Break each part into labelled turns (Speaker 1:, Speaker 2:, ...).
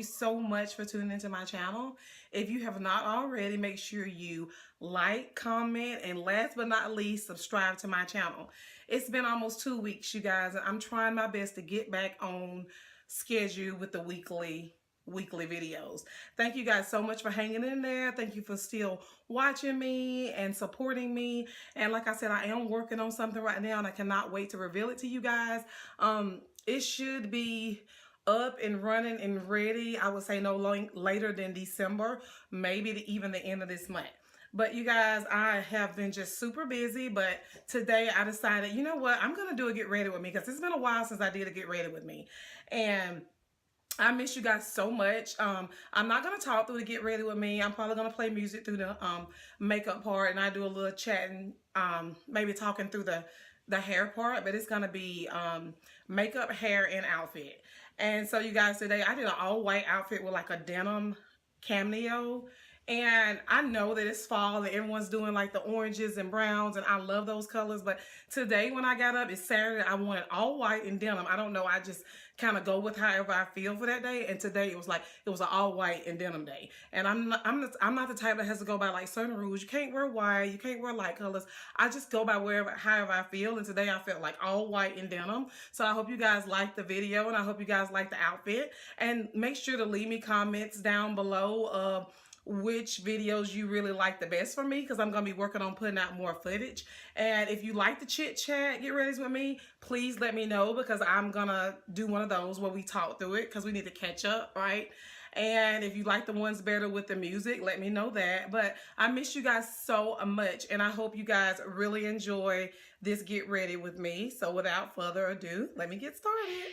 Speaker 1: you so much for tuning into my channel. If you have not already, make sure you like, comment, and last but not least, subscribe to my channel. It's been almost 2 weeks, you guys, and I'm trying my best to get back on schedule with the weekly videos. Thank you guys so much for hanging in there. Thank you for still watching me and supporting me. And like I said, I am working on something right now and I cannot wait to reveal it to you guys. It should be up and running and ready, I would say no later than December, maybe even the end of this month. But you guys, I have been just super busy, but today I decided, you know what, I'm going to do a get ready with me because it's been a while since I did a get ready with me. And I miss you guys so much. I'm not going to talk through the get ready with me. I'm probably going to play music through the makeup part, and I do a little chatting, maybe talking through the hair part, but it's going to be makeup, hair, and outfit. And so you guys, today I did an all white outfit with like a denim cameo. And I know that it's fall and everyone's doing like the oranges and browns, and I love those colors. But today when I got up, it's Saturday, I wanted all white and denim. I don't know, I just kind of go with however I feel for that day. And today it was an all white and denim day. And I'm not the type that has to go by like certain rules. You can't wear white, you can't wear light colors. I just go by however I feel. And today I felt like all white and denim. So I hope you guys like the video and I hope you guys like the outfit. And make sure to leave me comments down below of which videos you really like the best for me, because I'm going to be working on putting out more footage. And if you like the chit chat, get ready with me, please let me know, because I'm going to do one of those where we talk through it because we need to catch up, right? And if you like the ones better with the music, let me know that. But I miss you guys so much, and I hope you guys really enjoy this get ready with me. So without further ado, let me get started.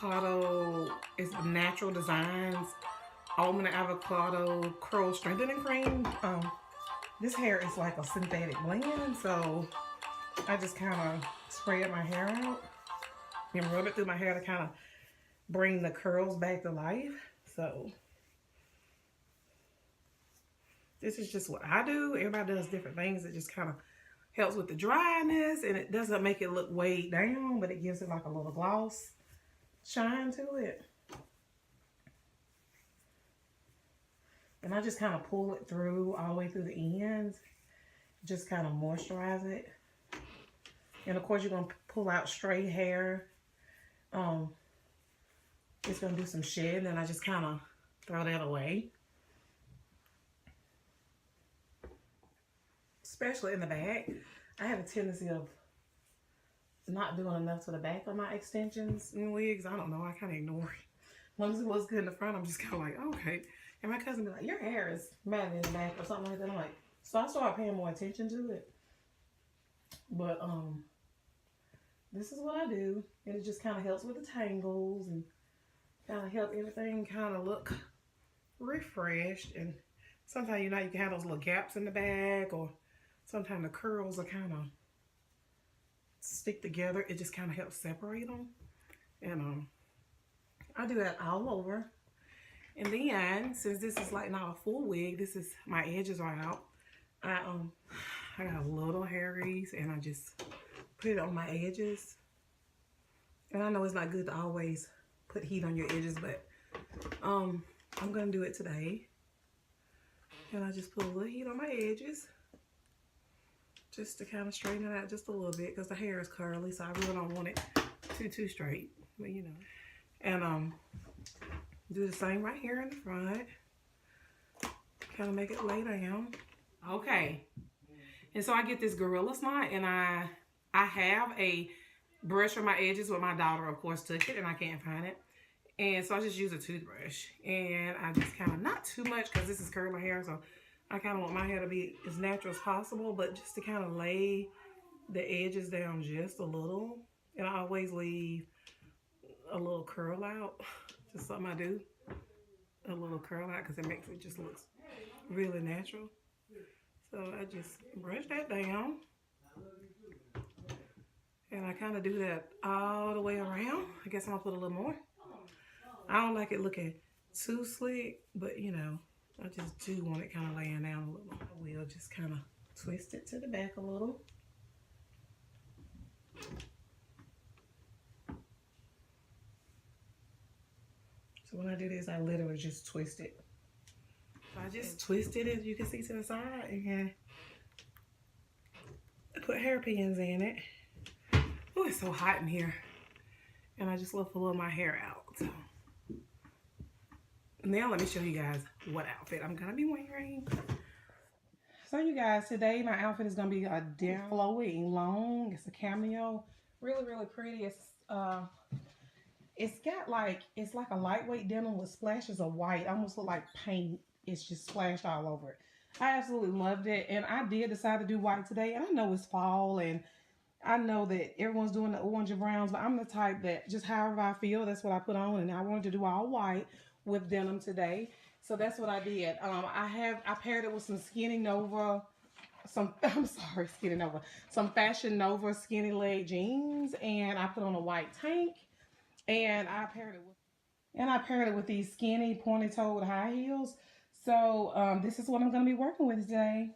Speaker 1: avocado. It's Natural Designs almond and avocado curl strengthening cream. This hair is like a synthetic blend, so I just kind of spread my hair out and rub it through my hair to kind of bring the curls back to life. So this is just what I do. Everybody does different things. It just kind of helps with the dryness, and it doesn't make it look weighed down, but it gives it like a little gloss shine to it. And I just kind of pull it through all the way through the ends. Just kind of moisturize it. And of course you're going to pull out straight hair. It's going to do some shedding, and I just kind of throw that away. Especially in the back. I have a tendency of not doing enough to the back of my extensions and wigs. I don't know. I kind of ignore it. As long as it looks good in the front, I'm just kind of like, okay. And my cousin be like, your hair is matted in the back or something like that. I'm like, so I started paying more attention to it. But this is what I do. And it just kind of helps with the tangles and kind of help everything kind of look refreshed. And sometimes, you know, you can have those little gaps in the back, or sometimes the curls are kind of stick together. It just kind of helps separate them. And I do that all over. And then, since this is like not a full wig, this is, my edges are out. I got little hairies, and I just put it on my edges. And I know it's not good to always put heat on your edges, but I'm gonna do it today. And I just put a little heat on my edges, just to kind of straighten it out just a little bit, because the hair is curly, so I really don't want it too straight. But you know, and do the same right here in the front. Kind of make it lay down. Okay. And so I get this Gorilla Snot, and I have a brush for my edges, but my daughter, of course, took it, and I can't find it. And so I just use a toothbrush. And I just kind of, not too much, because this is curly hair, so I kind of want my hair to be as natural as possible, but just to kind of lay the edges down just a little. And I always leave a little curl out. Just something I do. A little curl out, because it makes it just looks really natural. So I just brush that down. And I kind of do that all the way around. I guess I'm going to put a little more. I don't like it looking too slick, but you know, I just do want it kind of laying down a little. I will just kind of twist it to the back a little. So when I do this, I literally just twist it. So I just twist it, as you can see, to the side, and put hairpins in it. Oh, it's so hot in here. And I just love to blow my hair out. So now let me show you guys what outfit I'm gonna be wearing. So you guys, today my outfit is gonna be a down flowing long. It's a cameo, really pretty. It's got like, it's like a lightweight denim with splashes of white. Almost look like paint. It's just splashed all over it. I absolutely loved it, and I did decide to do white today. And I know it's fall, and I know that everyone's doing the orange and browns, but I'm the type that just however I feel, that's what I put on. And I wanted to do all white with denim today, so that's what I did. I paired it with some Skinny Nova, some Fashion Nova skinny leg jeans, and I put on a white tank, and I paired it with these skinny pointy-toed high heels. So this is what I'm going to be working with today.